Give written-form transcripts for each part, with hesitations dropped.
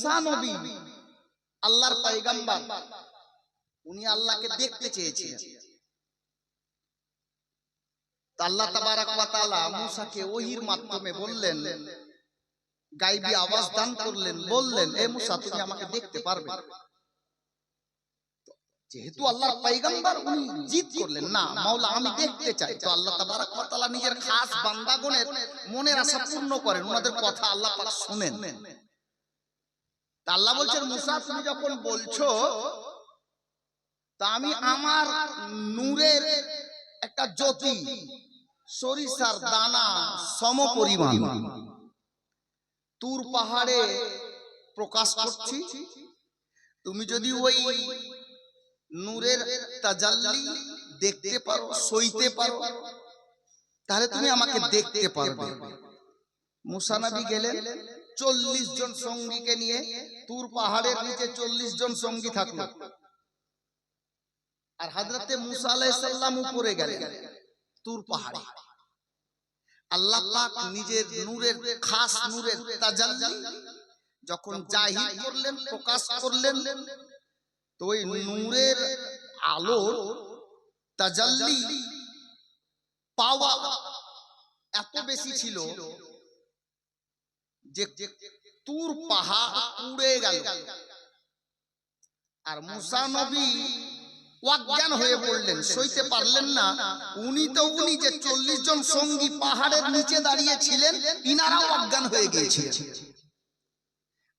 মুসা নবী আল্লাহর পয়গম্বর, উনি আল্লাহকে দেখতে চেয়েছিলেন। আল্লাহ তাবারক ওয়া তাআলা মুসাকে ওহীর মাধ্যমে বললেন, গায়বী আওয়াজ দান করলেন, বললেন, এ মুসা তুমি আমাকে দেখতে পারবে? যেহেতু আল্লাহর পয়গম্বর, উনি জিদ করলেন, না মাওলা আমি দেখতে চাই। তো আল্লাহ তাবারক ওয়া তাআলা নিজের খাস বান্দাগণের মনের আশা পূর্ণ করেন, ওনাদের কথা আল্লাহ পাক শুনেন। তা আল্লাহ বলছেন, মুসা তুমি যখন বলছো, তা আমি আমার নূরের একটা জ্যোতি সরিষার দানা সমপরিমাণ তুর পাহাড়ে প্রকাশ করছি। তুমি যদি ওই নূরের তাজাল্লি দেখতে পারো, সইতে পারো, তাহলে তুমি আমাকে দেখতে পারবে। মুসা নবী গেলেন 40 জন সঙ্গীকে নিয়ে। তুর পাহাড়ের নিচে 40 জন সঙ্গী থাকলো, আর হযরতে মুসা আলাইহিস সালাম উপরে গেলেন তুর পাহাড়ে। আল্লাহ পাক নিজের নূরের খাস নূরের তাজাল্লি যখন জাহির করলেন, প্রকাশ করলেন, তো ওই নূরের আলোর তাজাল্লি পাওয়া এত বেশি ছিল যে তুর পাহাড় পুড়ে গেল। আর মুসা নবী অজ্ঞান হয়ে পড়লেন, সইতে পারলেন না। উনি যে 40 জন সঙ্গী পাহাড়ের নিচে দাঁড়িয়ে ছিলেন, ইনারাও অজ্ঞান হয়ে গিয়েছিলেন।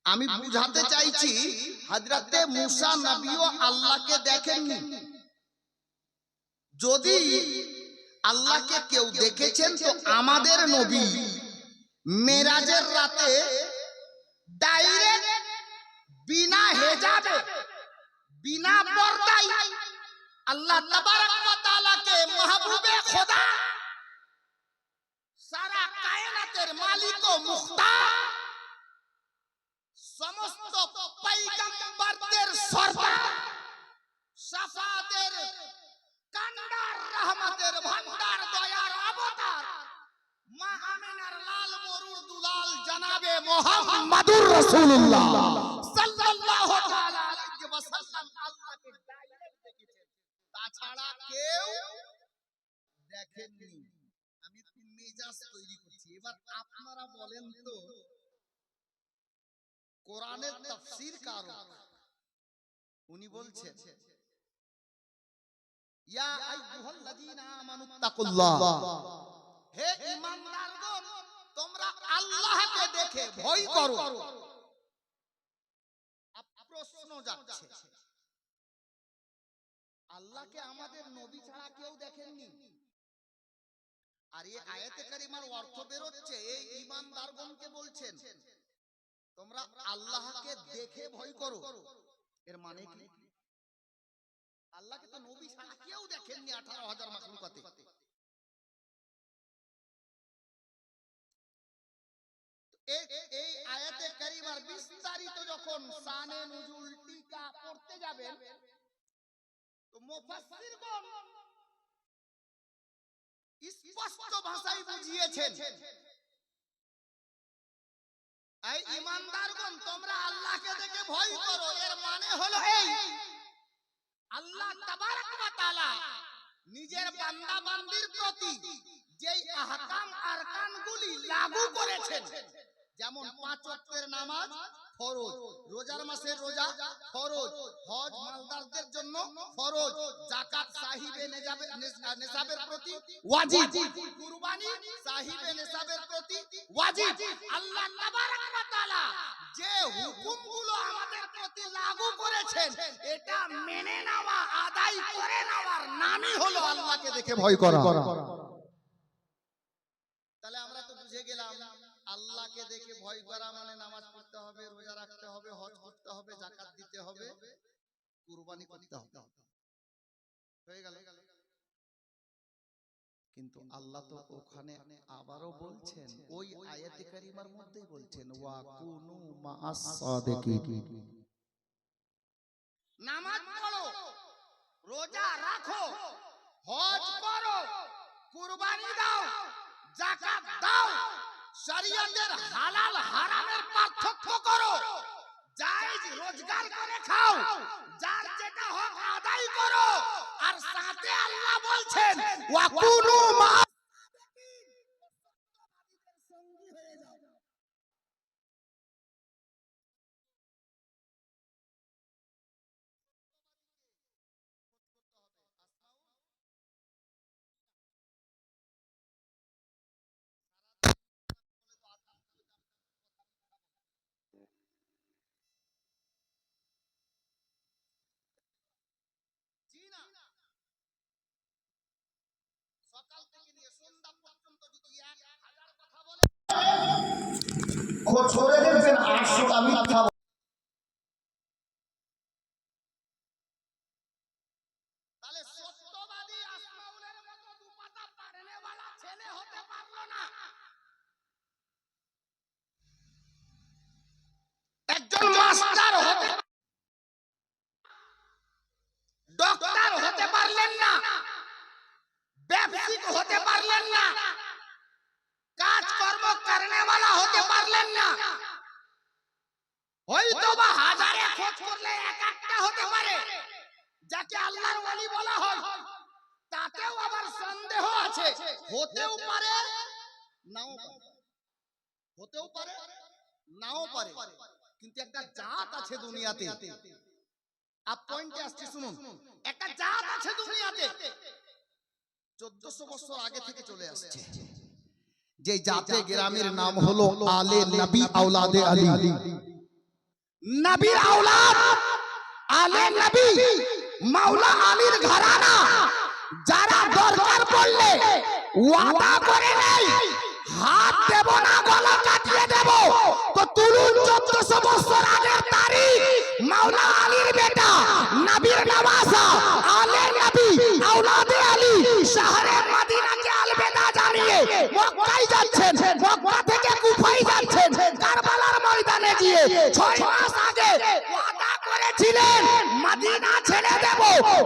আমি বুঝাতে চাইছি, হযরতে মুসা নবীও আল্লাহকে দেখেননি। যদি আল্লাহকে কেউ দেখেছেন, তো আমাদের নবী মেরাজের রাতে ডাইরেক্ট বিনা হেজাবে, বিনা পর্দায় আল্লাহ তাবারক ওয়া তাআলাকে মাহবুবে খোদা, সারা কায়নাতের মালিক ও মুখতার, সমস্ত পয়গম্বরদের সরদার, শাফাতের কান্ডার, রহমতের ভান্ডার, দয়ার অবতার, মা আমিনার লাল মরুর দুলাল জনাবে মুহাম্মাদুর রাসূলুল্লাহ সাল্লাল্লাহু তাআলা আলাইহি ওয়াসাল্লাম আল্লাহকে ডাইরেক্ট দেখেছেন, তাছাড়া কেউ দেখেননি। আমি একটু মেজাজ তৈরি করছি। এবার আপনারা বলেন তো, কোরআনের তাফসীর কারক উনি বলছেন, ইয়া আইয়ুহাল্লাযীনা আমানুত্তাকুল্লাহ, হে ঈমানদারগণ তোমরা আল্লাহকে দেখে ভয় করো। প্রশ্ন যাচ্ছে, আল্লাহকে আমাদের নবী ছাড়া কেউ দেখেননি। আর এই আয়াতে কারিমার অর্থ বের হচ্ছে, এই ঈমানদারগণকে বলছেন তোমরা আল্লাহকে দেখে ভয় করো। এর মানে কি? আল্লাহকে তো নবী ছাড়া কেউ দেখেননি 18,000 মাখলুকাতে। এই আয়াতে কারিমার বিস্তারিত যখন শানে নুজুল টিকা পড়তে যাবেন, তো মুফাসসিরগণ স্পষ্ট ভাষায় বুঝিয়েছেন, এই ঈমানদারগণ তোমরা আল্লাহকে দেখে ভয় করো। এর মানে হলো এই, আল্লাহ তাবারক ওয়া তাআলা নিজের বান্দা বান্দির প্রতি যেই আহকাম আরকানগুলি লাগু করেছেন, যেমন 5 ওয়াক্তের নামাজ ফরজ, রোজার মাসের রোজা ফরজ, হজ মালদারদের জন্য ফরজ, যাকাত সাহিবে নেসাবের প্রতি ওয়াজিব, কুরবানি সাহিবে নেসাবের প্রতি ওয়াজিব। আল্লাহ তাবারক ওয়া তাআলা যে হুকুমগুলো আমাদের প্রতি লাগু করেছেন, এটা মেনে নেওয়া, আদায় করে নেওয়ার নামই হলো আল্লাহকে দেখে ভয় করা। তাহলে আমরা তো বুঝে গেলাম, আল্লাহকে দেখে ভয় করা মানে নামাজ পড়তে হবে, রোজা রাখতে হবে, হজ করতে হবে, যাকাত দিতে হবে, কুরবানি করতে হবে, হয়ে গেল। কিন্তু আল্লাহ তো ওখানে আবারও বলছেন, ওই আয়াতে কারিমার মধ্যেই বলছেন, ওয়া কুনু মা'আস সাদিকিন, নামাজ পড়ো, রোজা রাখো, হজ করো, কুরবানি দাও, যাকাত দাও, শরীয়তের হালাল হারামের পার্থক্য করো, রোজগার করে খাও, যার যেটা হক আদায় করো, আর সাথে আল্লাহ বলছেন ওয়াকুনু মা সঙ্গী হয়ে যাও। সকাল থেকে নিয়ে সন্ধ্যা পর্যন্ত যদি 1000 কথা বলে ছোড়ে দেখবেন 800টা মিথ্যা। তাহলে সত্যবাদী আসমাউলের মতো দুপাতা পারনেওয়ালা ছেলে হতে পারলো না। একজন মাস্টার হতে, ডক্টর হতে পারলেন না, ব্যবসায়িক হতে পারলেন না, কাজকর্ম করনেওয়ালা হতে পারলেন না। হয়তো বা হাজারে খোঁজ করলে এক একটা হতে পারে, যাকে আল্লাহর ওলি বলা হয়, তাতেও আবার সন্দেহ আছে। হতেও পারে নাও পারে, হতেও পারে নাও পারে, কিন্তু একটা জাত আছে দুনিয়াতে। আপ পয়েন্টে আসছে, শুনুন। একটা জাত আছে দুনিয়াতে 1400 বছর আগে থেকে চলে আসছে, যে জাতে গ্রামের নাম হলো আলে নবী আওলাদে আলী। নবীর আওলাদ আলে নবী মাওলা আলীর ঘরানা, যারা দরকার পড়লে ওয়াদা করে নেই হাত দেব না গলা কাটিয়ে দেব, তো তুলুন 1400 বছর আগের তারিখ। মাওলা আলীর বেটা নবীর নওয়াজা আলে নবী আওলাদে আলী শহরে মদিনাকে আলবিদা জানিয়ে মক্কায় যাচ্ছেন, মক্কা থেকে কুফায় যাচ্ছেন। কারবালার ময়দানে গিয়ে 6 মাস আগে ওয়াদা করেছিলেন মদিনা ছেড়ে দেব,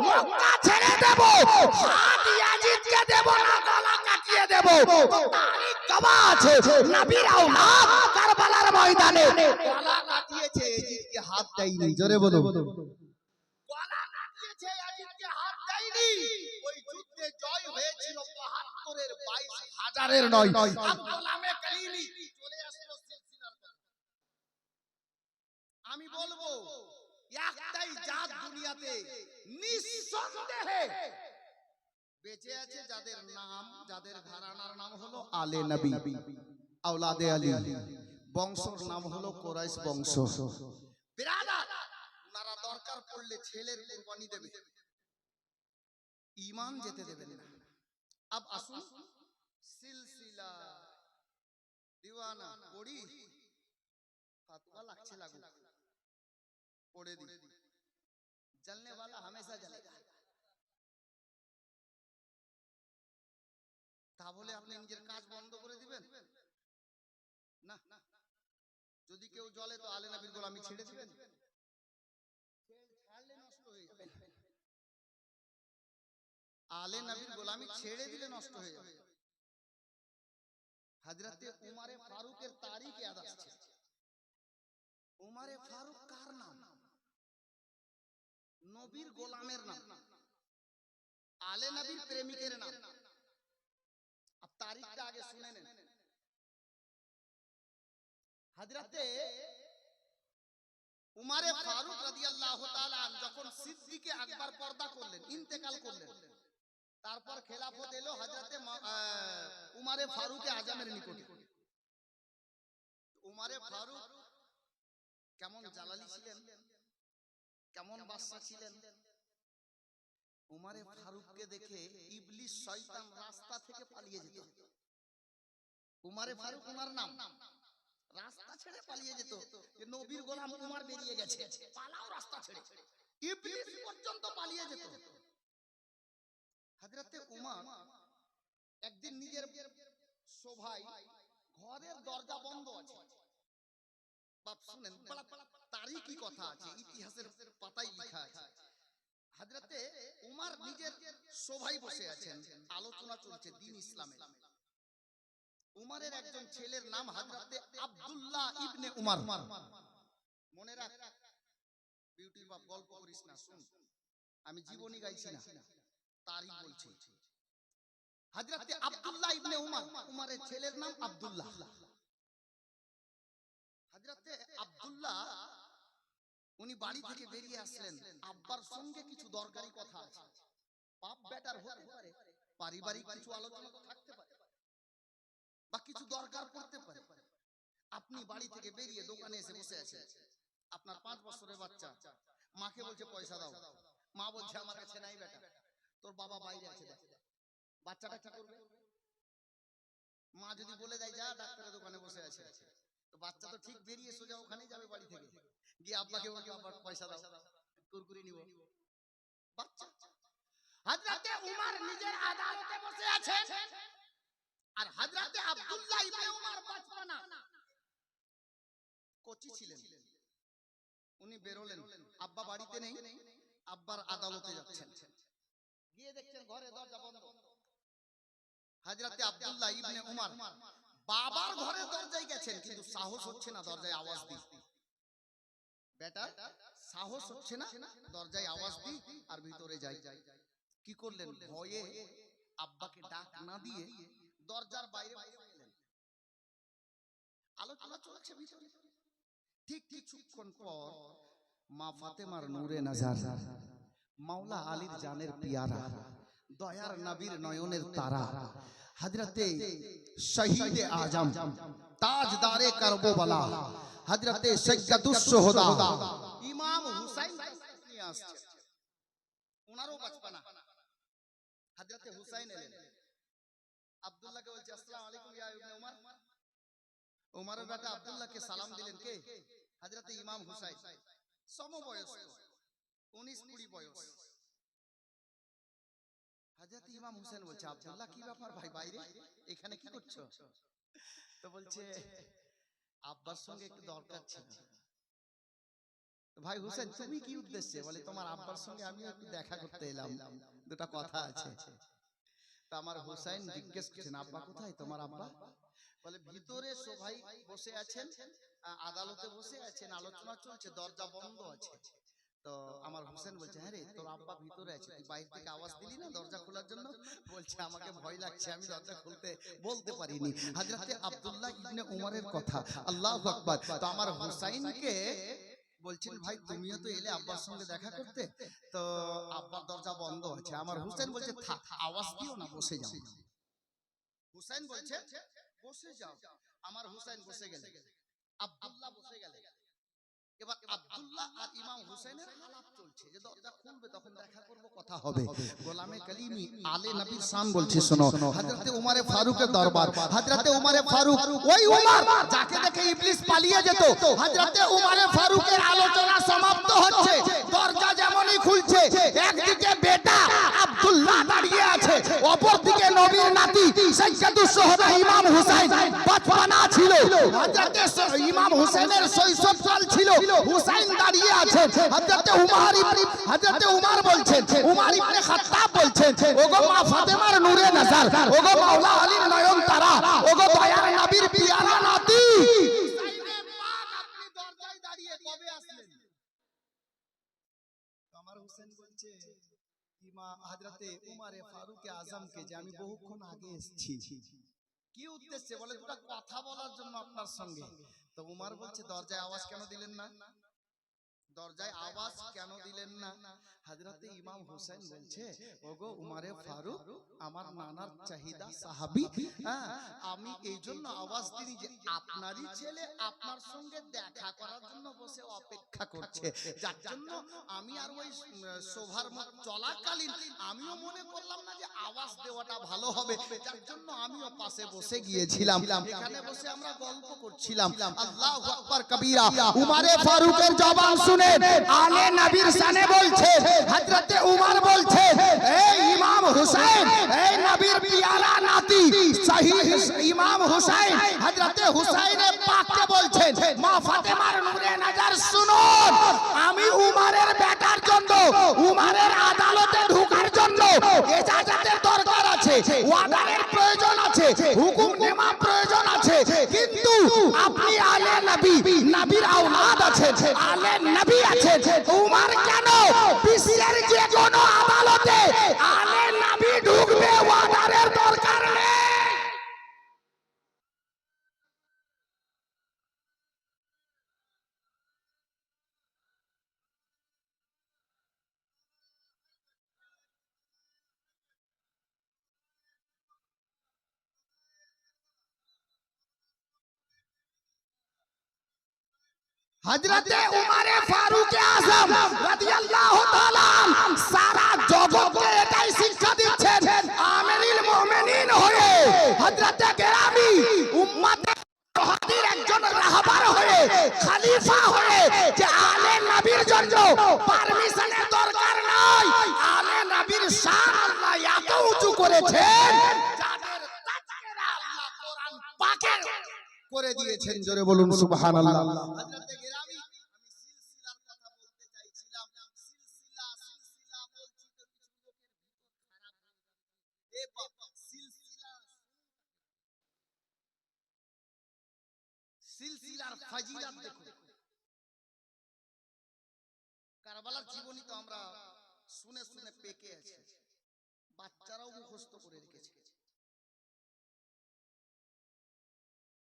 মক্কা ছেড়ে দেব, হাত ইয়াজিদকে দেব না গলা কাটিয়ে দেব। তারিখ গওয়াহ আছে, নবীর আওলাদ কারবালার ময়দানে গলা কাটিয়েছে, ইয়াজিদকে হাত দেয়নি। জোরে বলো, গলা কাটিয়েছে, ইয়াজিদকে হাত দেয়নি। ওই যুদ্ধে জয় হয়েছিল ৭২ এর ২২,০০০ নয়। আব্দুল আমিন কালিমি চলে আসলো সিলসিলার কথা। আমি বলবো একটাই জাত দুনিয়াতে নিঃসন্দেহে বেঁচে আছে, যাদের নাম, যাদের ঘরানার নাম হলো আলে নবী আওলাদে আলী, বংশের নাম হলো কুরাইশ বংশ। বিরাদার, ওনারা দরকার পড়লে ছেলের কুরবানি দেবে, ঈমান যেতে দেবেন না। আব আসুন সিলসিলা দিওয়ানা পড়ি, ফাতোয়া লাগছে লাগু পড়ে দি, জলনে वाला हमेशा जलेगा। তা বলে আপনি নিজের কাজ বন্ধ করে দিবেন না। যদি কেউ জ্বলে তো আলে নবীর গোলামি ছেড়ে দিবেন, ছাড়লে নষ্ট হয়ে যাবে। আলে নবীর গোলামি ছেড়ে দিলে নষ্ট হয়ে যাবে। হযরতে উমরে ফারুকের তারিখ याद আসছে। উমরে ফারুক কার নাম? নবীর গোলামের নাম, আলে নবীর প্রেমিকের নাম। अब तारीखটা আগে শুনে নেন। হযরতে উমরে ফারুক রাদিয়াল্লাহু তাআলা যখন সিদ্দিকে আকবর পর্দা করলেন, ইন্তেকাল করলেন, তারপর খেলাফত এলো হযরতে উমরে ফারুকে আজমের নিকটে। উমরে ফারুক কেমন জালালি ছিলেন, কেমন বাদশা ছিলেন। উমরে ফারুককে দেখে ইবলিস শয়তান রাস্তা থেকে পালিয়ে যেত। উমরে ফারুক ওনার নাম, রাস্তা ছেড়ে পালিয়ে যেত, যে নবীর গোলাম উমর বেরিয়ে গেছে, পালাও রাস্তা ছেড়ে। ইবলিস পর্যন্ত পালিয়ে যেত। হযরতে উমর একদিন নিজের সভায়, ঘরের দরজা বন্ধ আছে, বাপ শুনেন, বড় তারিখী কথা আছে, ইতিহাসের পাতায় লেখা আছে। হযরতে উমর নিজের সভায় বসে আছেন, আলোচনা চলছে দ্বীন ইসলামের। উমরের একজন ছেলের নাম হযরতে আব্দুল্লাহ ইবনে উমর। মনে রাখ, বিউটি বাপ গল্প করিস না, শুন আমি জীবনী গাইছি না, তারিখ বলছি। হযরতে আব্দুল্লাহ ইবনে উমর, উমরের ছেলের নাম আব্দুল্লাহ। হযরতে আব্দুল্লাহ উনি বাড়ি থেকে বেরিয়ে আসলেন, আব্বার সঙ্গে কিছু দরকারি কথা আছে, বাপ বেটার হতে পারে, পারিবারিক কিছু আলোচনা তো থাকতে পারে, বা কিছু দরকার পড়তে পারে। আপনি বাড়ি থেকে বেরিয়ে দোকানে এসে বসে আছেন, আপনার 5 বছরের বাচ্চা মাকে বলছে পয়সা দাও, মা বলছে আমার কাছে নাই বেটা, তোর বাবা বাইরে আছে, দেখ বাচ্চাটা কি করবে? মা যদি বলে দেয় যা ডাক্তারের দোকানে বসে আছে, তো বাচ্চা তো ঠিক বেরিয়ে সোজা ওখানেই যাবে, বাড়ি থেকে গিয়ে আব্বাকে বলবে আব্বা পয়সা দাও, কুরকুরি নিব। বাচ্চা হযরতে উমর নিজের আদালতে বসে আছেন, আর হযরতে আব্দুল্লাহ ইবনে উমর বাচপানা কোচি ছিলেন, উনি বেরোলেন, আব্বা বাড়িতে নেই, আব্বার আদালতে যাচ্ছেন, গিয়ে দেখছেন ঘরে দরজা বন্ধ। হযরতে আব্দুল্লাহ ইবনে উমর বাবার ঘরে দরজায় গেছেন, কিন্তু সাহস হচ্ছে না দরজায় আওয়াজ দি, বেটা সাহস হচ্ছে না দরজায় আওয়াজ দি আর ভিতরে যাই। কি করলেন? ভয়ে আব্বাকে ডাক না দিয়ে দরজার বাইরে বসে গেলেন। আলোচনা চলছে ভিতরে, ঠিক কিছুক্ষণ পর মা ফাতেমার নূরে নজর, মাওলা আলীর জানের পিয়ারা, দয়ার নবীর নয়নের তারা, হযরতে শহীদে আজম তাজদারে কারবালা, হযরতে সৈয়দুস শুহাদা ইমাম হুসাইন নিয়ে আসছে। ওনারও বাচপানা। হযরতে হুসাইন এলেন, আব্দুল্লাহকে বলছে আসসালামু আলাইকুম ইয়া ইবনে উমর। উমরের বেটা আব্দুল্লাহকে সালাম দিলেন কে? হযরতে ইমাম হুসাইন, সমবয়স্ক, 19-20 বয়স। হযরতে ইমাম হুসাইন বলছে আব্দুল্লাহ কি ব্যাপার ভাই, বাইরে এখানে কি করছো? তো বলছে আব্বার সঙ্গে একটু দরকার ছিল। ভাই হুসাইন তুমি কি উদ্দেশ্যে? বলে তোমার আব্বার সঙ্গে আমিও একটু দেখা করতে এলাম, দুটো কথা আছে। তো আমার হুসাইন জিজ্ঞেস করছেন আব্বা কোথায় তোমার আব্বা? বলে ভিতরে সবাই বসে আছেন, আদালতে বসে আছেন, আলোচনা চলছে, দরজা বন্ধ আছে। তো আমার হুসেন বলছে হ্যাঁ রে তোর আব্বা ভিতরে আছে, তুই বাইরে থেকে আওয়াজ দিলি না দরজা খোলার জন্য? বলছে আমাকে ভয় লাগছে, আমি দরজা খুলতে বলতে পারিনি। হযরতে আব্দুল্লাহ ইবনে উমরের কথা, আল্লাহু আকবার। তো আমার হুসাইনকে বলছেন ভাই তুমিও তো এলে আব্বার সঙ্গে দেখা করতে, তো আব্বার দরজা বন্ধ আছে। আমার হুসেন বলছে থাক আওয়াজ দিও না, বসে যাও। হুসাইন বলছে বসে যাও। আমার হুসাইন বসে গেলেন, আব্দুল্লাহ বসে গেলেন। এবার আব্দুল্লাহ আর ইমাম হুসাইনের আলাপ চলছে যে দরজা খুলবে তখন দেখা করব, কথা হবে। গোলামে কালিমি আলে নবীর শান বলছে শোনো, হযরতে উমরে ফারুকের দরবার, হযরতে উমরে ফারুক ওই উমর যাকে দেখে ইবলিস পালিয়ে যেত, হযরতে উমরে ফারুকের আলোচনা সমাপ্ত হচ্ছে, দরজা যেমনই খুলছে একদিকে বেটা আব্দুল্লাহ দাঁড়িয়ে আছে, অপরদিকে নবীর নাতি সৈয়দুস শুহাদা ইমাম হুসাইন বাচপানা ছিল। হযরতে ইমাম হুসাইনের শৈশবকাল ছিল, হুসাইন দাঁড়িয়ে আছেন। হযরতে উমর বলছেন, উমর ইবনে খাত্তাব বলছেন ওগো মা ফাতেমার নূরে নজর, ওগো মাওলা আলীর নয়ন তারা, ওগো দয়ার নবীর পিয়ারা নাতি হুসাইনে পাক, আপনি দরজায় দাঁড়িয়ে কবে আসলেন? আমার হুসেন বলছে ইমাম হযরতে উমরে ফারুক আজমকে যে আমি বহুক্ষণ আগে এসেছি। কি উদ্দেশ্যে? বলে দুটো কথা বলার জন্য আপনার সঙ্গে। তো উমর বলছে দরজায় আওয়াজ কেন দিলেন না? দরজায় আওয়াজ কেন দিলেন না? হযরতে ইমাম হুসাইন বলছে ওগো উমরে ফারুক আমার নানার চাহিদা সাহাবী, আমি এই জন্য আওয়াজ দিই যে আপনারই ছেলে আপনার সঙ্গে দেখা করার জন্য বসে অপেক্ষা করছে, যার জন্য আমি আর ওই শোভার মুখ চলাকালীন আমিও মনে করলাম না যে আওয়াজ দেওয়াটা ভালো হবে, যার জন্য আমিও পাশে বসে গিয়েছিলাম, এখানে বসে আমরা গল্প করছিলাম। আল্লাহু আকবার কবীরা। উমরে ফারুকের জবান শুনে আলে নবীর শানে বলছে, হযরতে উমর বলছে এই ইমাম হুসাইন, এই নবীর পিয়ারা নাতি শহীদ ইমাম হুসাইন, হযরতে হুসাইনে পাককে বলছেন মা ফাতেমার নূরে নজর শুনুন, আমি উমরের বেটার জন্য উমরের আদালতে ঢোকার জন্য ইজাজতের দরকার আছে, ওয়াদারের প্রয়োজন আছে, হুকুম নেওয়া প্রয়োজন আছে, কিন্তু আপনি আলে নবী, নবীর আওলাদ আছেন, আলে নবী আছে, উমর কেন বিশ্বের যে কোনো আদালতে আলে নবী ঢুকবে ওয়াদারের দরকার নেই। হযরতে উমরে ফারুক আযম রাদিয়াল্লাহু তাআলা সারা জগৎকে এটাই শিক্ষা দিচ্ছেন, আমিরুল মুমিনিন হয়ে হযরতে গেরামি উম্মতের মুহাদ্দির একজন রাহবার হয়ে খলিফা হয়ে যে আলে নবীর জন্য পারমিশনের দরকার নাই, আলে নবীর শান আল্লাহ এত উঁচু করেছেন যাদের তাজকিরা আল্লাহ কোরআন পাকে করে দিয়েছেন। জোরে বলুন সুবহানাল্লাহ। হযরতে গেরামি, আমি সিলসিলার কথা বলতে চাইছিলাম। সিলসিলা বলছি তো কিছু লোকের ভিতর খারাপ হয়ে যাবে। এ বাবা, সিলসিলার ফাজিলাত দেখো। কারবালার জীবনী তো আমরা শুনে শুনে পেকে আছি, বাচ্চারাও মুখস্থ করে রেখেছে।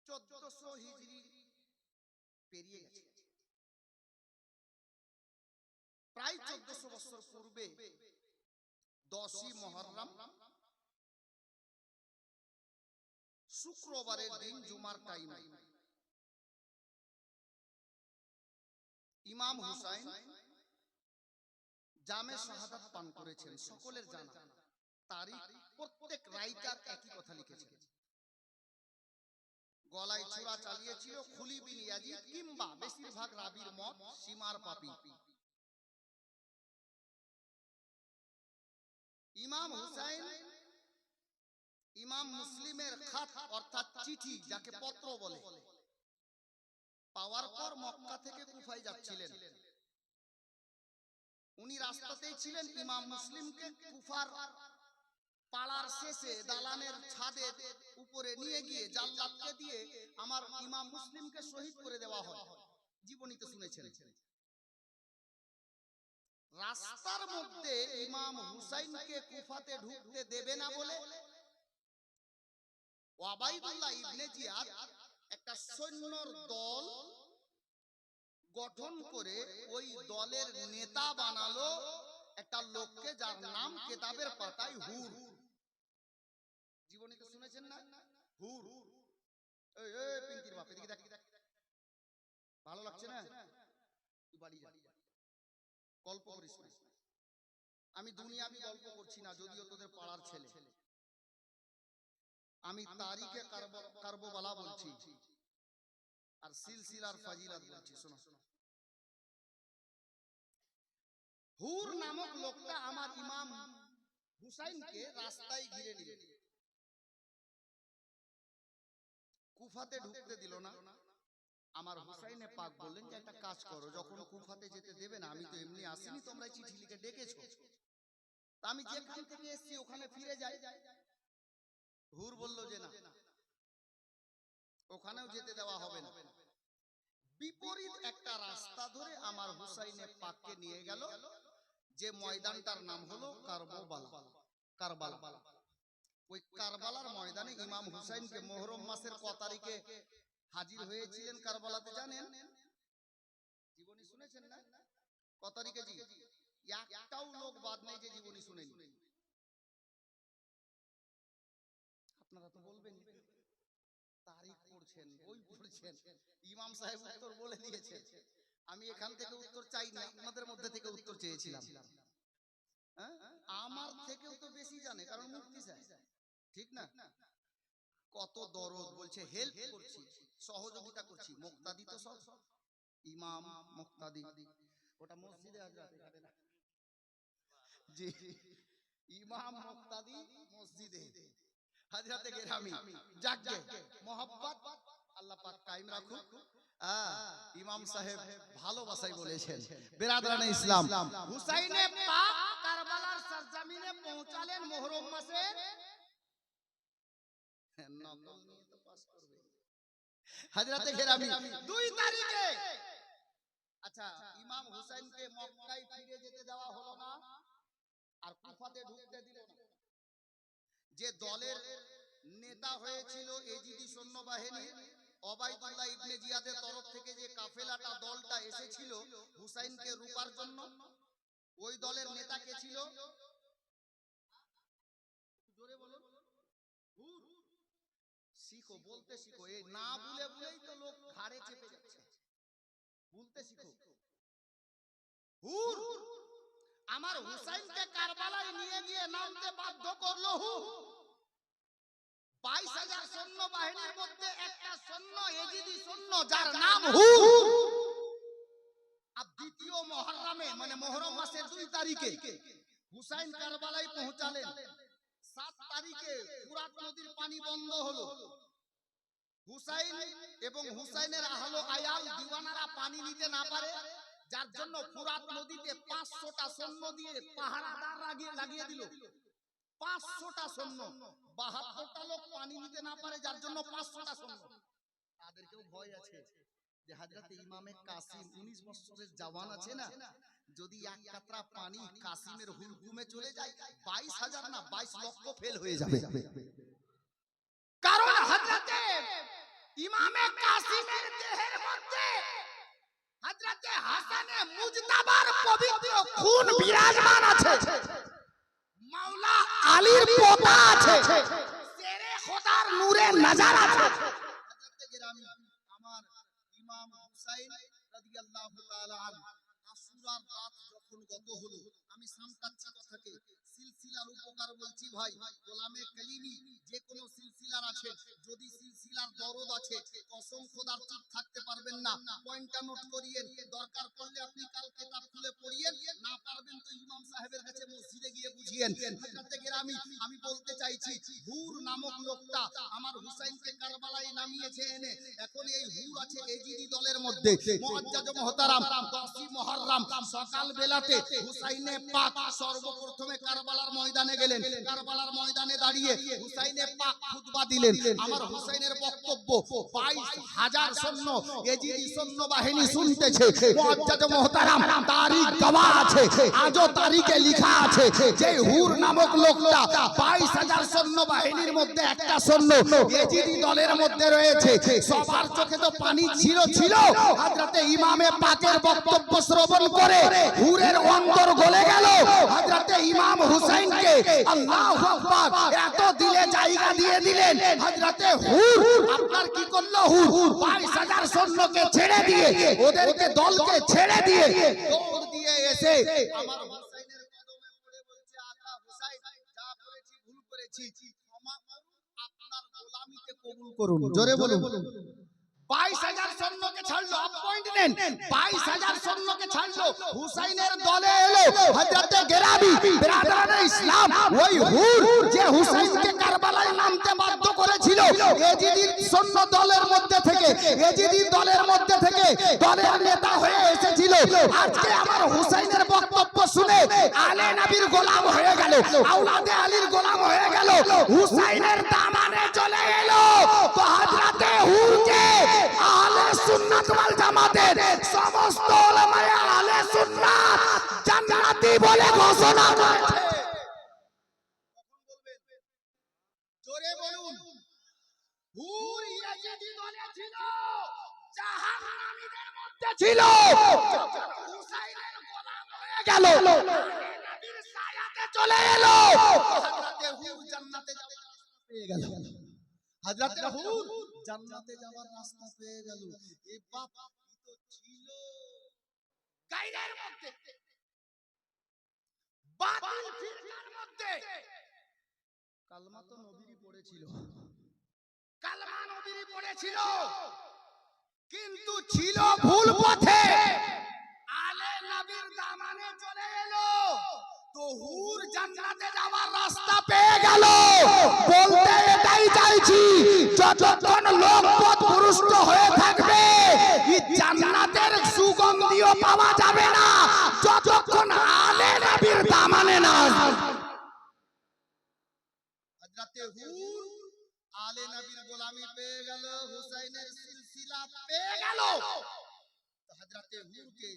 1400 হিজরি পেরিয়ে গেছে, প্রায় 1400 বছর পূর্বে 10ই মুহররম শুক্রবারের দিন জুমার টাইমে ইমাম হুসাইন জামে শাহাদাত পান করেছেন। সকলের জানা তারিখ, প্রত্যেক রাইটার একই কথা লিখেছেন। গলায় চূড়া চালিয়েছিল খুলি বিন ইয়াজিদ, কিংবা বেশিরভাগ রাবীর মত সীমার পাপী। ইমাম হুসাইন ইমাম মুসলিমের খাত অর্থাৎ চিঠি, যাকে পত্র বলে, পাওয়ার পর মক্কা থেকে কুফায় যাচ্ছিলেন। উনি রাস্তাতেই ছিলেন। ইমাম মুসলিমকে কুফার পাড়ার শেষে দালানের ছাদের উপরে নিয়ে গিয়ে জাল্লাদকে দিয়ে আমার ইমাম মুসলিমকে শহীদ করে দেওয়া হয়। জীবনীতে শুনেছেন। রাস্তার মধ্যে ইমাম হুসাইনকে কুফাতে ঢুকতে দেবে না বলে ওবাইদুল্লাহ ইবনে জিয়াদ একটা সৈন্যর দল গঠন করে ওই দলের নেতা বানালো একটা লোককে, যার নাম কিতাবের পাতায় হুর। জীবনীতে শুনেছেন না? হুর। এই এই পিঙ্কির বাপ, এদিকে দেখ। ভালো লাগছে না? তুই বাড়ি যা, গল্প করিস না। আমি দুনিয়াবি গল্প করছি না, যদিও তোদের পাড়ার ছেলে। আমি তারিখে কারবালা বলছি আর সিলসিলার ফাজিলাত বলছি। শোনো, হুর নামক লোকটা আমার ইমাম হুসাইনকে রাস্তায় ঘিরে নিল, কুফাতে ঢুকতে দিল না। আমার হুসাইনে পাক বললেন যে একটা কাজ করো, যখন কুফাতে যেতে দেবে না, আমি তো এমনি আসিনি, তোমরা চিঠি লিখে ডেকেছো, আমি যেখান থেকে এসেছি ওখানে ফিরে যাই। হুর বলল যে না, ওখানেও যেতে দেওয়া হবে না। বিপরীত একটা রাস্তা ধরে আমার হুসাইনে পাককে নিয়ে গেল, যে ময়দানটার নাম হলো কারবালা। ওই কারবালার ময়দানে ইমাম হুসাইনকে মুহররম মাসের ক তারিখে হাজির হয়েছিলেন কারবালাতে জানেন? জীবনী শুনেছেন না? ক তারিখে? জি, একটাও লোক বাদ নেই যে জীবনী শুনেনি। আপনারা তো বলবেন তারিখ পড়ছেন, বই পড়ছেন, ইমাম সাহেব উত্তর বলে দিয়েছে। আমি এখান থেকে উত্তর চাইনি, আপনাদের মধ্যে থেকে উত্তর চেয়েছিলাম। আমার থেকেও তো বেশি জানে, কারণ মুফতি সাহেব, ঠিক না? কত দরদ, বলছে হেল্প করছি, সহযোগিতা করছি। মুক্তাদি তো সব ইমাম মুক্তাদি, ওটা মসজিদে হযরত এখানে না। জি, ইমাম মুক্তাদি মসজিদে হযরতে গেরামি। যাকগে মোহাব্বত আল্লাহ পাক কায়েম রাখুক। ইমাম সাহেব ভালোবাসাই বলেছেন। বেরাদরানে ইসলাম, হুসাইনে পাক কারবালার সরজমিনে পৌঁছালেন মুহররম মাসে, নকল নিয়ে তো পাস করবে। হযরতে গেরামি 2 তারিখে আচ্ছা, ইমাম হুসাইনকে মক্কায় ফিরে যেতে দেওয়া হলো না, আর কুফাতে ঢুকতে দিল না। যে দলের নেতা হয়েছিল এজিদি সৈন্যবাহিনী, ওবাইদুল্লাহ ইবনে জিয়াদের তরফ থেকে যে কাফেলাটা দলটা এসেছিল হুসাইনকে রূপার জন্য, ওই দলের নেতা কে ছিল? জোরে বলুন। হুর। শিখো, বলতে শিখো। এই না বলে বলেই তো লোক ঘাড়ে চেপে যাচ্ছে। বলতে শিখো। হুর। আমার হুসাইনকে কারবালায় নিয়ে গিয়ে নামতে বাধ্য করলো হুর। 22,000 সৈন্য বাহিনীর মধ্যে একটা সৈন্য এজিদি সৈন্য যার নাম হুর। আর দ্বিতীয় মুহররমে মানে মুহররম মাসের 2 তারিখে হুসাইন কারবালায় পৌঁছালেন। 7 তারিখে ফুরাত নদীর পানি বন্ধ হলো। হুসাইন এবং হুসাইনের আহলো আয়াল দিওয়ানারা পানি নিতে না পারে, যার জন্য ফুরাত নদীতে 500টা সৈন্য দিয়ে পাহারাদার লাগিয়ে দিল। 500টা সৈন্য, 72টা লোক পানি নিতে না পারে, যার জন্য 500টা সৈন্য। তাদেরকেও ভয় আছে যে হযরত ইমামে কাসিম 19 বছরের জওয়ান আছে না, যদি এক কাতরা পানি কাসিমের হুলকুমে চলে যায় 22,000 না 22 লক্ষ ফেল হয়ে যাবে। কারণ হযরত ইমামে কাসিমের দেহের মধ্যে হযরত হাসানে মুজতাবার পবিত্র খুন বিরাজমান আছে, মাওলা আলীর পোতা আছে, শেরে খোদার নূরে নজর আছে। হযরত গিরামি আমার ইমাম হুসাইন রাদিয়াল্লাহু তাআলা আনহু আশুরার রাত যখন গত হলো, আমি সামটাচ্ছি কথাকে, সিলসিলার উপকার বলছি ভাই। গোলামে কালিমি যে কোনো সিলসিলার আছে, যদি সিলসিলার দরদ আছে কসম খোদার চুপ থাকতে পারবেন না। পয়েন্টটা নোট করিয়েন, দরকার পড়লে আপনি কাল কিতাব খুলে পড়িয়েন, না পারবেন তো ইমাম সাহেবের কাছে মসজিদে গিয়ে বুঝিয়েন। হযরত গিরামি আমি বলতে চাইছি, হুর নামক লোকটা আমার হুসাইনকে কারবালায় নামিয়েছে এনে, এখন এই হুর আছে এজিদি দলের মধ্যে। মুআজ্জাজ মুহতারাম 10ই মুহররম সকাল বেলাতে হুসাইনে পাক সর্বপ্রথমে কারবালার ময়দানে গেলেন। কারবালার ময়দানে দাঁড়িয়ে হুসাইনে পাক খুতবা দিলেন। আমার হুসাইনের বক্তব্য 22,000 সৈন্য এজিদি সৈন্য বাহিনী শুনতেছে। মুআজ্জাজ মুহতারাম তারিখ গওয়াহ আছে, আজও তারিখে লেখা আছে যে হুর নামক লোকটা 22,000 সৈন্য বাহিনীর মধ্যে একটা সৈন্য এজিদি দলের মধ্যে রয়েছে। সবার চোখে তো পানি ছিল। হযরতে ইমামে পাকের বক্তব্য শ্রবণ করে হুরের অন্তর গলে গেল। হযরতে ইমাম হুসাইনকে আল্লাহু আকবার এত দিলে জায়গা দিয়ে দিলেন। হযরতে হুর আপনার কি করলো? হুর 22,000 সৈন্যকে ছেড়ে দিয়ে, ওদেরকে দলকে ছেড়ে দিয়ে দৌড় দিয়ে এসে আমার হুসাইনের কদমে পড়ে বলছে, আকা হুসাইন যা করেছি ভুল করেছি, ক্ষমা করুন, আপনার গোলামিকে কবুল করুন। জোরে বলুন। 22,000 সৈন্যকে ছাড়লো, আপ পয়েন্ট নেন। 22,000 সৈন্যকে ছাড়লো, হুসাইনের দলে এলো হযরত গেরাবি বিরাদরানে ইসলাম। ওই হুর যে হুসাইনকে কারবালায় নামতে বাধ্য করেছিল এজিদির সৈন্য দলের মধ্যে থেকে, এজিদির দলের মধ্যে থেকে দলের নেতা হয়ে এসেছিল। আজকে আমার হুসাইনের বক্তব্য শুনে আলে নবীর গোলাম হয়ে গেল, আওলাদে আলীর গোলাম হয়ে গেল, হুসাইনের দামানে চলে এলো। তো হযরতে হুরকে আহলে সুন্নাত ওয়াল জামাতের সমস্ত উলামায়ে আহলে সুন্নাত জান্নাতি বলে ঘোষণা করেছে। কখন বলবেন? জোরে বলুন। হুর ইয়াজিদি দলে ছিল, জাহান্নামীদের মধ্যে ছিল, হুসাইনের গোলাম হয়ে গেল, নবীর সায়াতে চলে এলো। হযরতে হুর জান্নাতে যাওয়ার রাস্তা পেয়ে গেল। হযরতে হুর জান্নাতে যাওয়ার রাস্তা পেয়ে গেল। এ বাপ তো ছিল গায়রের মধ্যে, বাতিল ফিরকার মধ্যে। কালমা তো নবীরই পড়েছিল, কালমা নবীরই পড়েছিল, কিন্তু ছিল ভুল পথে। আলে নবীর দামানে চলে এলো, তো হুর জান্নাতে যাওয়ার রাস্তা পেয়ে গেল। বলতে এটাই চাইছি, যতক্ষণ লোক পথভ্রষ্ট হয়ে থাকবে জান্নাতের সুগন্ধিও পাওয়া যাবে না, যতক্ষণ আলে নবীর দামানে না। হযরতে হুর আলে নবীর গোলামি পেয়ে গেল, হুসাইনের সিলসিলা পেয়ে গেল। হযরতে হুরকে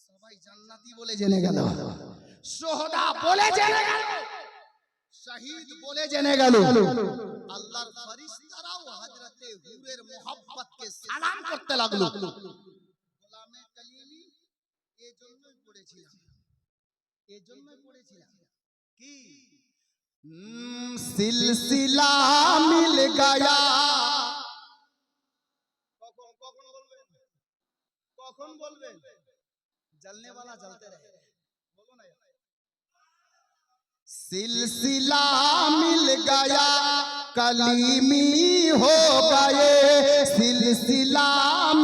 সবাই জান্নাতি বলে জেনে গেল, সোহদা বলে জেনে গেল, শহীদ বলে জেনে গেল। আল্লাহর ফেরেশতারাও হযরতে হুরের মোহাব্বতকে সালাম করতে লাগলো। গোলামে কালিমি এজন্যই পড়েছিলাম কি সিলসিলা মিল গায়া। কখন বলবেন জ্বলনে वाला জ্বলতে রহে, বলো না। सिलसिला मिल गया कलीमी हो गए, सिलसिला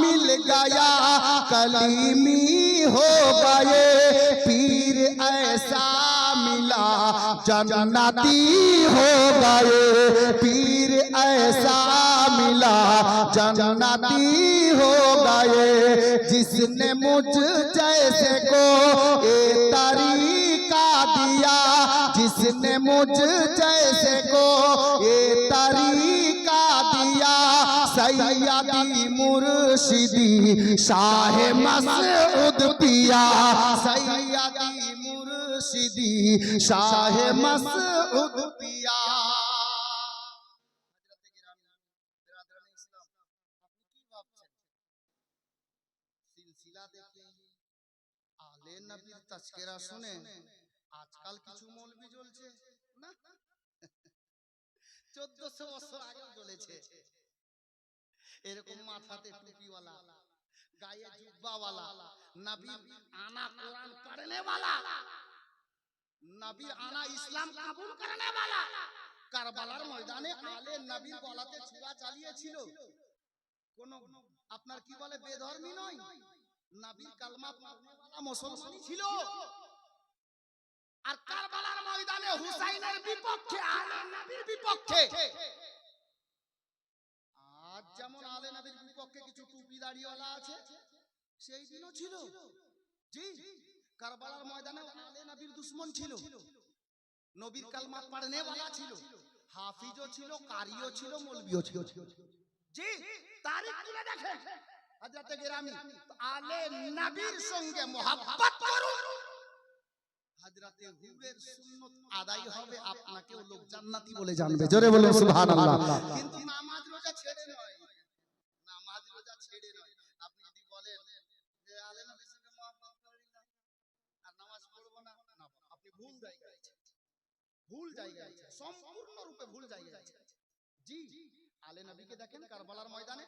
मिल गया कलीमी हो गए, पीर ऐसा मिला जन्नती हो गए, पीर ऐसा मिला जन्नती हो गए, जिसने मुझ जैसे को ए तरीका दिया, जिसने मुझ जैसे को ये तरीका दिया, सैयदी मुर्शिदी शाह मसऊद पिया, सैयदी मुर्शिदी शाह मसऊद पिया। সিলসিলা দেখে আলে নবীর তাজকিরা শুনে আজকাল কিছু মৌলবি জ্বলছে না, 1400 বছর আগে জ্বলেছে। এরকম মাথাতে টুপিওয়ালা, গায়ে জুব্বাওয়ালা, নবীর আনা কোরআন পড়নে वाला, নবীর আনা ইসলাম কবুল করনে वाला, কারবালার ময়দানে আলে নবীর গলাতে ছুরা চালিয়েছিল। কোন আপনার কি বলে বেধর্মী নয়, নবীর কালমা পড়নে वाला মুসলমানই ছিল। আর কারবালার ময়দানে হুসাইনের বিপক্ষে, আলে নবীর বিপক্ষে। আজ যেমন আলে নবীর বিপক্ষে কিছু টুপি দাড়িওয়ালা আছে, সেই দিনও ছিল। জি, কারবালার ময়দানে আলে নবীর দুশমন ছিল, নবীর কালমা পড়নে वाला ছিল, হাফিজও ছিল, কারিও ছিল, মৌলভিও ছিল। জি, তারিখ তুলে দেখেন হযরত গিরামি। আলে নবীর সঙ্গে মোহাব্বত করুন, হযরতে হুরের সুন্নাত আদায় হবে, আপনাকেও লোক জান্নাতি বলে জানবে। জোরে বলুন সুবহানাল্লাহ। কিন্তু নামাজ রোজা ছেড়ে নয়, নামাজ রোজা ছেড়ে নয়। আপনি যদি বলেন যে আলে নবীর সঙ্গে মোহাব্বত করি না আর নামাজ পড়বো না, না, আপনি ভুল জায়গায় আছেন, ভুল জায়গায় আছেন, সম্পূর্ণ রূপে ভুল জায়গায় আছেন। জি, আলে নবীকে দেখেন কারবালার ময়দানে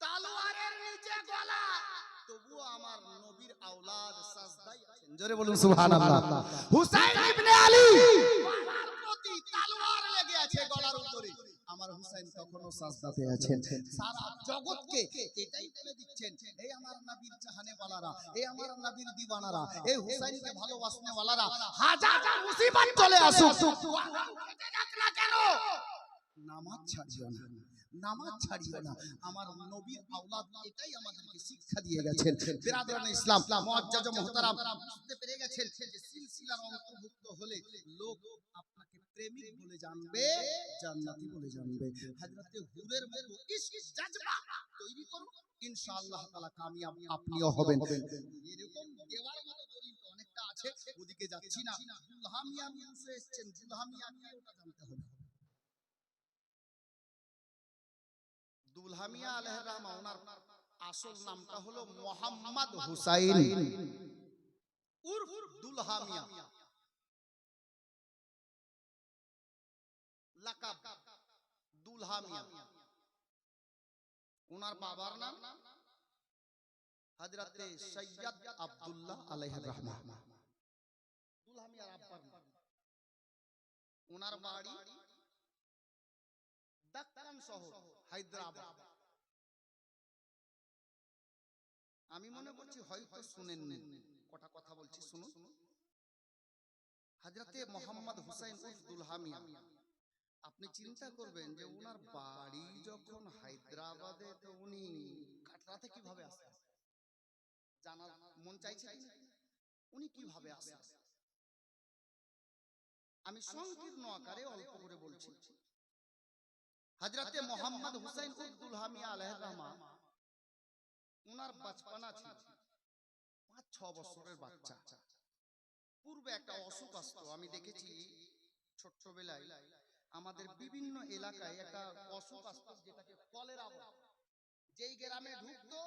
তলোয়ারের নিচে গলা, তবুও আমার নবীর আওলাদ সাজদায় আছেন। জোরে বলুন সুবহানাল্লাহ। হুসাইন ইবনে আলী গলার প্রতি তলোয়ার লেগে আছে গলার উপরে, আমার হুসাইন তখনও সাজদাতে আছেন। সারা জগৎকে এটাই বলে দিচ্ছেন, এই আমার নবীর চাহনে ওয়ালারা, এই আমার নবীর দিওয়ানারা, এই হুসাইনকে ভালোবাসনে ওয়ালারা, হাজার মুসিবত চলে আসুক, না কেন নামাজ ছাড়িও না, নামাজ ছাড়িও না। আমার নবীর আওলাদ এটাই আমাদেরকে শিক্ষা দিয়ে গেছেন। বিরাদরানে ইসলাম, মুআজ্জাজ ও মুহতারাম, বুঝতে পেরে গেছেন যে সিলসিলার অন্তর্ভুক্ত হলে লোক আপনাকে প্রেমিক বলে জানবে, জান্নাতি বলে জানবে। হযরতে হুরের মতো ইশক জজবা তৈরি করুন, ইনশাআল্লাহ তাআলা কামিয়াব আপনিও হবেন। এরকম দেওয়ার মতো দলিল তো অনেকটা আছে, ওদিকে যাচ্ছি না। দুলহামিয়া নিউজে এসেছেন, দুলহামিয়া কি ওটা জানতে হবে। দুলহামিয়া আলাইহির রহমা, ওনার আসল নামটা হলো মোহাম্মদ হুসাইন উর্ফ দুলহামিয়া, লাকাব দুলহামিয়া। ওনার বাবার নাম হযরতে সৈয়দ আব্দুল্লাহ আলাইহির রহমা। দুলহামিয়ার আব্বার নাম। ওনার বাড়ি দক্কান শহর, হায়দ্রাবাদ। আমি মনে করছি হয়তো শুনেননি, কটা কথা বলছি শুনুন। হযরতে মোহাম্মদ হুসাইন উর্ফ দুলহামিয়া, আপনি চিন্তা করবেন যে ওনার বাড়ি যখন হায়দ্রাবাদে, তো উনি কাটরাতে কিভাবে আসেন? জানার মন চাইছে কি উনি কিভাবে আসেন? আমি সংকীর্ণ আকারে অল্প করে বলছি। হযরতে মোহাম্মদ হুসাইন উর্ফ দুলহামিয়া আলাইহির রহমা উনার বাচপানা ছিল 5-6 বছরের বাচ্চা। পূর্বে একটা অসুখ আসতো, আমি দেখেছি ছোট্টবেলায় আমাদের বিভিন্ন এলাকায় একটা অসুখ আসতো যেটাকে কলেরা বলে। যেই গ্রামে ঢুকতো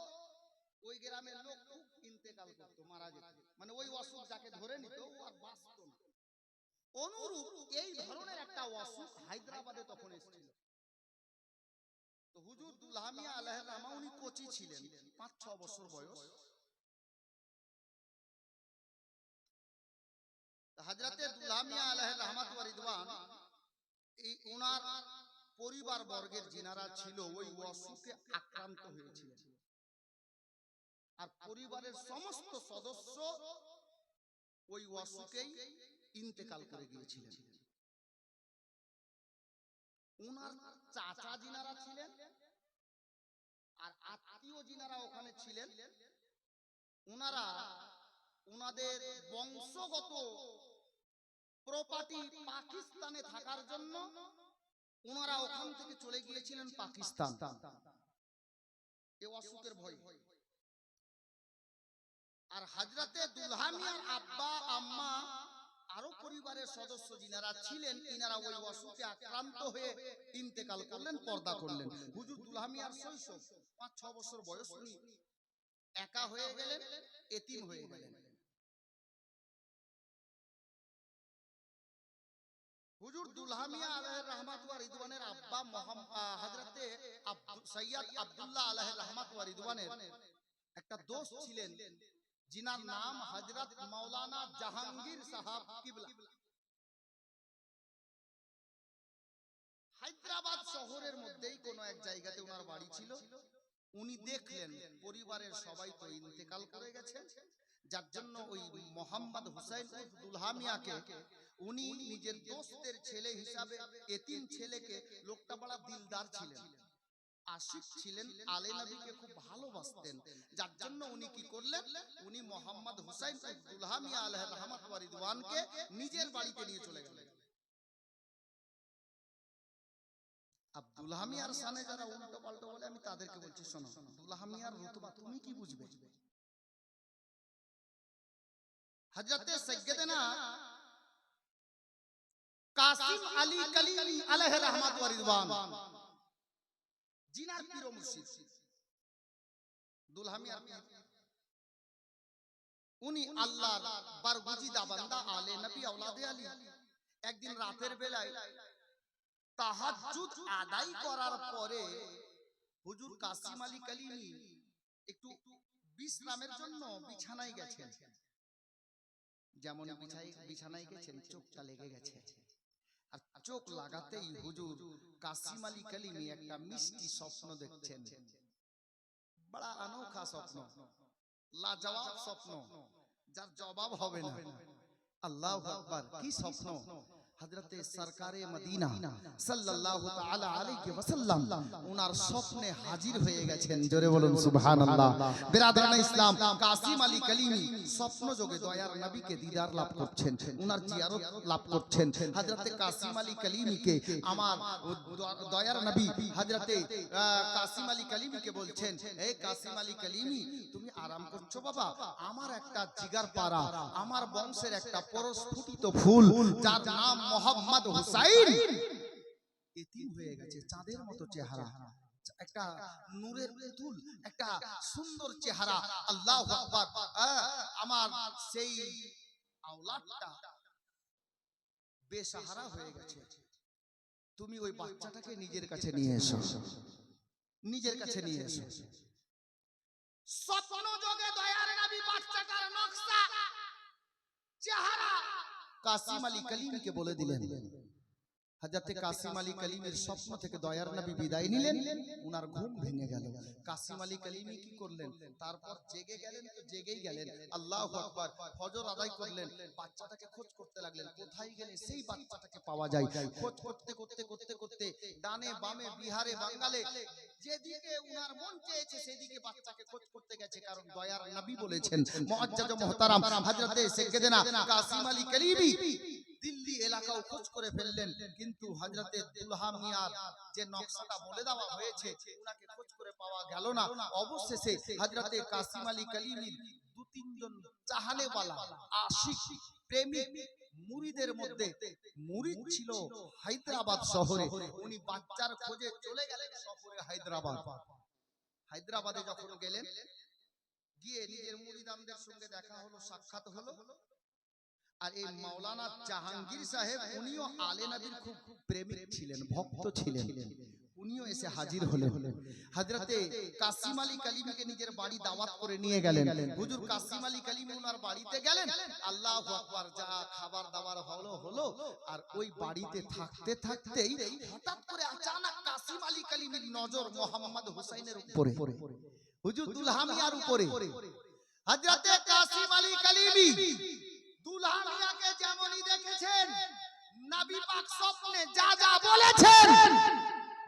ওই গ্রামের লোক খুব ইন্তেকাল করতো, মারা যেত। মানে ওই অসুখ যাকে ধরে নিত ও আর বাঁচতো না। অনুরূপ এই ধরনের একটা অসুখ হায়দ্রাবাদে তখন এসেছিল। তো হুজুর দুলহা মিয়া আলাইহির রহমা উনি কোচি ছিলেন, 5-6 বছর বয়স। হযরতে দুলহা মিয়া আলাইহির রহমাত ওয়া রিদওয়ান এই ওনার পরিবার বর্গের যিনারা ছিল ওই অসুখে আক্রান্ত হয়েছিলেন, আর পরিবারের সমস্ত সদস্য ওই অসুখেই ইন্তেকাল করে গিয়েছিলেন। ওনার চাচা যিনারা ছিলেন আর আত্মীয় যিনারা ওখানে ছিলেন, ওনারা ওনাদের বংশগত প্রপার্টি পাকিস্তানে থাকার জন্য ওনারা ওখান থেকে চলে গিয়েছিলেন পাকিস্তান এই অসুখের ভয়। আর হযরতে দুলহা মিয়ার আব্বা আম্মা আরো পরিবারের সদস্য যিনারা ছিলেন ইনারা ওই অসুখে আক্রান্ত হয়ে ইন্তেকাল করলেন, পর্দা করলেন। হুজুর দুলহা মিয়ার শৈশব 5-6 বছর বয়স, উনি একা হয়ে গেলেন, এতিম হয়ে গেলেন। হুজুর দুলহা মিয়া আলাইহির রহমাত ওয়া রিদওয়ানের আব্বা হযরতে সৈয়দ আব্দুল্লাহ আলাইহির রহমাত ওয়া রিদওয়ানের একটা দোস্ত ছিলেন যিনার নাম হযরত মাওলানা জাহাঙ্গীর সাহাব কিবলা। হায়দ্রাবাদ শহরের মধ্যেই কোন এক জায়গাতে ওনার বাড়ি ছিল। উনি দেখলেন পরিবারের সবাই তো ইন্তেকাল করে গেছে, যার জন্য ওই মোহাম্মদ হুসাইন দুলহা মিয়াকে উনি নিজের দোস্তের ছেলে হিসাবে, এতিম ছেলেকে, লোকটা বড় দিলদার ছিলেন, আশিক ছিলেন, আলে নবীকে খুব ভালোবাসতেন, যার জন্য উনি কি করলেন, উনি মোহাম্মদ হুসাইন দুলহা মিয়া আলাইহির রহমাত ওয়া রিদওয়ানকে নিজের বাড়িতে নিয়ে চলে গেলেন। দুলহা মিয়ার সামনে যারা উল্টো পাল্টো বলে আমি তাদেরকে বলছি, শোনো, দুলহা মিয়ার রুতবা তুমি কি বুঝবে? হযরতে সাইয়্যিদানা কাসিম আলী কালিমি আলাইহির রহমাত ওয়া রিদওয়ান জিনার পীর ও মুর্শিদ দুলহা মিয়ার পীর, উনি আল্লাহর বরগুজিদা বান্দা আলে নবী আওলাদে আলী। একদিন রাতের বেলায় তাহাজ্জুদ আদায় করার পরে হুজুর কাসিম আলী কালিমি একটু বিশ্রামের জন্য বিছানায় গেছেন। যেমন বিছানায় গেছেন, চোখটা লেগে গেছে, আর চোখ লাগাতেই হুজুর কাসিম আলী কালিমি একটা মিষ্টি স্বপ্ন দেখছেন। বড় अनोखा স্বপ্ন, লাজবাব স্বপ্ন, যার জবাব হবে না। আল্লাহু আকবার! কি স্বপ্ন! হযরতে সরকারে মদিনা সাল্লাল্লাহু তাআলা আলাইহি ওয়াসাল্লাম ওনার স্বপ্নে হাজির হয়ে গেছেন। জোরে বলুন সুবহানাল্লাহ। বিরাদরানে ইসলাম, কাসিম আলী কালিমি স্বপ্ন যোগে দয়ার নবীকে দিদার লাভ করছেন, ওনার জিয়ারত লাভ করছেন। হযরতে কাসিম আলী কালিমিকে আমার দয়ার নবী হযরতে কাসিম আলী কালিমিকে বলছেন, হে কাসিম আলী কালিমি, তুমি আরাম করছো বাবা? আমার একটা জিগার পারা, আমার বংশের একটা পরস্ফুটিত ফুল যার নাম মোহাম্মদ হুসাইন এতিম হয়ে গেছে, চাঁদের মতো চেহারা, একটা নূরের পুতুল, একটা সুন্দর চেহারা। আল্লাহু আকবার! আমার সেই আওলাদটা বেসাহারা হয়ে গেছে, তুমি ওই বাচ্চাটাকে নিজের কাছে নিয়ে এসো, নিজের কাছে নিয়ে এসো। স্বপ্ন যোগে দয়ার নবী বাচ্চাটার নকশা, চেহারা কাসিম আলী কালিমিকে বলে দিলেন। হযরতে কাসিম আলী কালিমের স্বপ্ন থেকে দয়ার নবী বিদায় নিলেন, উনার ঘুম ভেঙে গেল। কাসিম আলী কালিমি কি করলেন? তারপর জেগে গেলেন, তো জেগেই গেলেন। আল্লাহু আকবার! ফজর আদায় করলেন, বাচ্চাটাকে খোঁজ করতে লাগলেন, কোথায় গেলে সেই বাচ্চাটাকে পাওয়া যায়। খোঁজ করতে করতে করতে করতে ডানে বামে বিহারে বাঙ্গালে যেদিকে উনার মন চেয়েছে সেদিকে বাচ্চাকে খোঁজ করতে গেছে, কারণ দয়ার নবী বলেছেন, মুআজ্জাজ ও মুহতারাম হযরতে সাইয়্যিদানা কাসিম আলী কালিমি দিল্লি এলাকাও খোঁজ করে ফেললেন, কিন্তু হযরতে দুলহা মিয়ার যে নকশাটা বলে দেওয়া হয়েছে উনাকে খোঁজ করে পাওয়া গেল না। অবশেষে হযরতে কাসিম আলী কালিমির দু তিনজন চাহানেওয়ালা আশিক প্রেমিক মুরিদের মধ্যে মুরিদ ছিল হায়দ্রাবাদ শহরে। উনি বাচ্চার খোঁজে চলে গেলেন শহরে হায়দ্রাবাদ। হায়দ্রাবাদে যখন গেলেন, গিয়ে নিজের মুরিদানদের সঙ্গে দেখা হলো, সাক্ষাৎ হলো। আর এই মাওলানা জাহাঙ্গীর সাহেব উনিও আলে নবীর খুব প্রেমিক ছিলেন, ভক্ত ছিলেন। উনিও এসে হাজির হলেন। হযরতে কাসিম আলী কালিমিকে নিজের বাড়ি দাওয়াত করে নিয়ে গেলেন। হুজুর কাসিম আলী কালিমি ওনার বাড়িতে গেলেন। আল্লাহু আকবার, যা খাবার দাবার হলো। আর ওই বাড়িতে থাকতে থাকতেই হঠাৎ করে আচানক কাসিম আলী কালিমির নজর মোহাম্মদ হুসাইনের উপরে, হুজুর দুলহা মিয়ার উপরে। হযরতে কাসিম আলী কালিমি দুলহা মিয়াকে যেমনই দেখেছেন, নবী পাক স্বপ্নে যা যা বলেছেন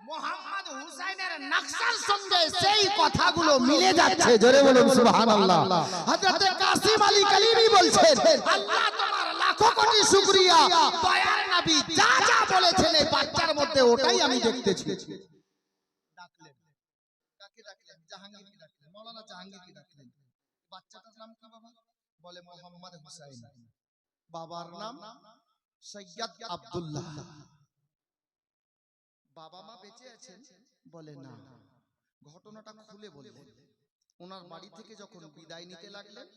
মোহাম্মদ হুসাইনের নকশার সঙ্গে সেই কথাগুলো মিলে যাচ্ছে। জোরে বলুন সুবহানাল্লাহ। হযরতে কাসিম আলী কালিমি বলছেন, আল্লাহ তোমার লাখো কোটি শুকরিয়া, দয়ার নবী যা যা বলেছেন এই বাচ্চার মধ্যে ওটাই আমি দেখতেছি। ডাকলেন, কাকে ডাকলেন? জাহাঙ্গীরকে ডাকলেন, মাওলানা জাহাঙ্গীরকে ডাকলেন। বাচ্চাটার নাম কি বাবা? বলে মোহাম্মদ হুসাইন। বাবার নাম সৈয়দ আব্দুল্লাহ। বাবা মা বেঁচে আছেন? বলে না। ঘটনাটা খুলে বললেন। ওনার বাড়ি থেকে যখন বিদায় নিতে লাগলেন,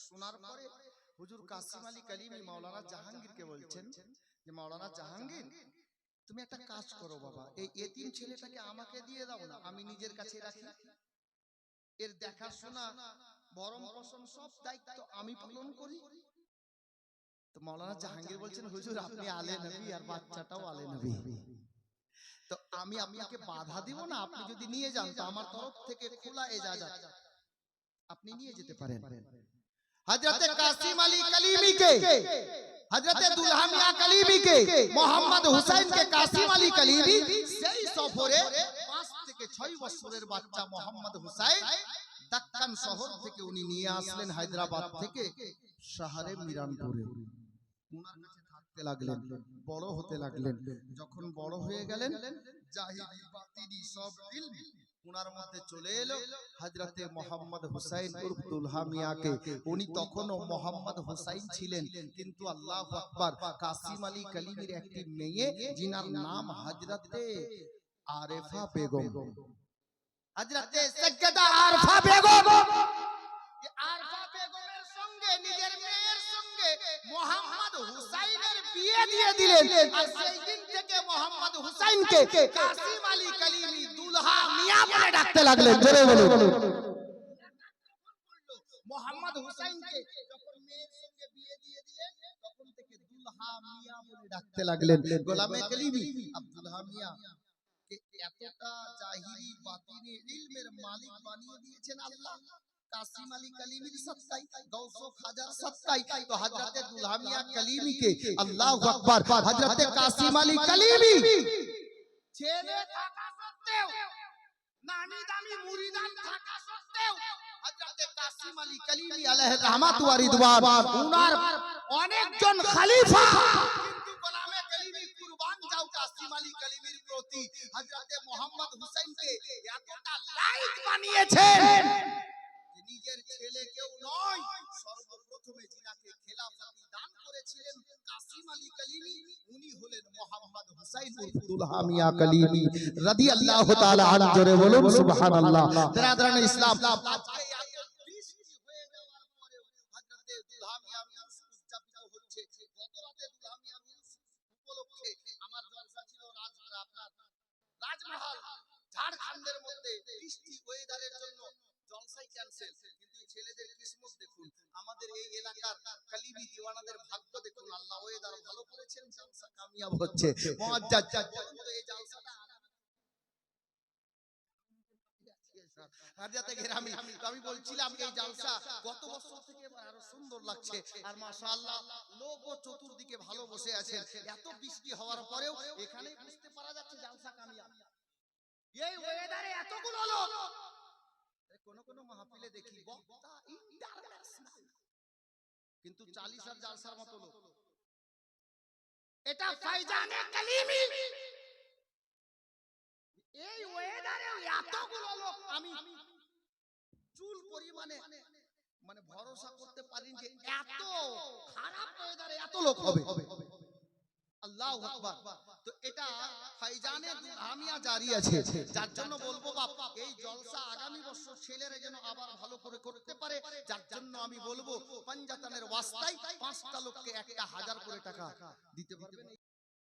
শোনার পরে হুজুর কাসিম আলী কালিমি মাওলানা জাহাঙ্গীরকে বলছেন যে মাওলানা জাহাঙ্গীর, তুমি একটা কাজ করো বাবা, এই এতিম ছেলেটাকে আমাকে দিয়ে দাও না, আমি নিজের কাছে রাখি। এর দেখাশোনা, ভরণ পোষণ সব দায়িত্ব আমি পালন করি। তো মাওলানা জাহাঙ্গীর বলছেন, হুজুর আপনি আলে নবী আর বাচ্চাটাও আলে নবী, তো আমি আপনাকে বাধা দিব না। আপনি যদি নিয়ে যান তো আমার তরফ থেকে খোলা ইজাজত, আপনি নিয়ে যেতে পারেন। হযরতে কাসিম আলী কালিমিকে, হযরতে দুলহা মিয়া কালিমিকে, মোহাম্মদ হুসাইনকে কাসিম আলী কালিমি সেই সফরে 5 থেকে 6 বছরের বাচ্চা মোহাম্মদ হুসাইন দক্কান শহর থেকে উনি নিয়ে আসলেন হায়দ্রাবাদ থেকে শহরে মিরানপুরে। উনার কাছে থাকতে লাগলেন, বড় হতে লাগলেন। যখন বড় হয়ে গেলেন, জাহিরি বাতিনি সব ইলম উনার মধ্যে চলে এলো। হযরতে মোহাম্মদ হুসাইন উর্ফ দুলহা মিয়াকে, উনি তখনও মোহাম্মদ হুসাইন ছিলেন, কিন্তু আল্লাহু আকবার, কাসিম আলী কালিমির একটি মেয়ে যিনার নাম হযরতে আরেফা বেগম, হযরতে সৈয়দা আরেফা বেগম। আরেফা বেগমের সঙ্গে নিজের মেয়ের সঙ্গে মোহাম্মদ হুসাইনের বিয়ে দিয়ে দিলেন। আর সেই দিন থেকে মোহাম্মদ হুসাইনকে কাসিম আলী কালিমি দুলহা মিয়া বলে ডাকতে লাগলেন। জোরে বলুন। মোহাম্মদ হুসাইনকে যখন মেয়ের সঙ্গে বিয়ে দিয়ে দিলেন, তখন থেকে দুলহা মিয়া বলে ডাকতে লাগলেন। গোলামে কালিমি আব্দুল্লাহ মিয়া এতটা জাহিরি বাতিনি ইলমের মালিক বানিয়ে দিয়েছেন আল্লাহ কাসিম আলী কালিমির সত্তায়, গৌসো খাজার সত্তায়। তো হযরতে দুলহা মিয়া কালিমিকে, আল্লাহু আকবার, হযরতে কাসিম আলী কালিমি ছেলে থাকা সত্ত্বেও, নামি দামি মুরিদান থাকা সত্ত্বেও, হযরতে কাসিম আলী কালিমি আলাইহি রাহমাত ওয়া রিদওয়ান উনার অনেকজন খলিফা, কিন্তু গোলামে কালিমি কুরবান যাও কাসিম আলী কালিমির প্রতি। হযরতে মোহাম্মদ হুসাইনকে এতটা লাইক বানিয়েছেন যে নিজের ছেলে কেউ নয়, সর্বপ্রথমে যিনাকে খেলাফতি দান করেছিলেন কাসিম আলী কালিমি, উনি হলেন মোহাম্মদ হুসাইন উর্ফ দুলহা মিয়া কালিমি রাদিয়াল্লাহু তাআলা আনহু। জোরে বলুন সুবহানাল্লাহ। বিরাদরান ইসলাম, আজকে এত বৃষ্টি হয়ে যাওয়ার পরেও হযরতে দুলহা মিয়া উরস উদযাপিত হচ্ছে। গত রাতে দুলহা মিয়া উরস উপলক্ষে আমার জলসা ছিল আপনার রাজমহল ঝাড়খণ্ডের মধ্যে। বৃষ্টি ওয়েদারের জন্য জলসাই ক্যান্সেল, কিন্তু এই ছেলেদের কিসমত দেখুন, আমাদের এই এলাকার কালিমি দিওয়ানাদের ভাগ্য দেখুন, আল্লাহ ওয়েদার ভালো করেছেন, জলসা কামিয়াব হচ্ছে। মুআজ্জাজ এই জলসাটা হাদিয়াতে ঘেরামি। তো আমি বলছিলাম এই জলসা গত বছর থেকে এবার আরো সুন্দর লাগছে। আর মাশাআল্লাহ লোকও চতুর্দিকে ভালো বসে আছেন। এত বৃষ্টি হওয়ার পরেও এখানেই বুঝতে পারা যাচ্ছে জলসা কামিয়াব। এই ওয়েদারে এতগুলো লোক, কোন কোন মাহফিলে দেখি বক্তা ইন্টারন্যাশনাল, কিন্তু 40 আর জালসার মতো লোক। এটা ফাইজানে কালিমি। এই ওয়েদারে এতগুলো লোক আমি চুল পরিমাণে মানে ভরসা করতে পারি যে এত খারাপ ওয়েদারে এত লোক হবে। আল্লাহু আকবার। তো এটা ফাইজানে দুরহামিয়া জারি আছে, যার জন্য বলবো বাপ এই জলসা আগামী বছর ছেলেরা যেন আবার ভালো করে করতে পারে, যার জন্য আমি বলবো পাঞ্জাতানের ওয়াস্তায় 5টা লোককে 1,000 করে টাকা দিতে পারবেন।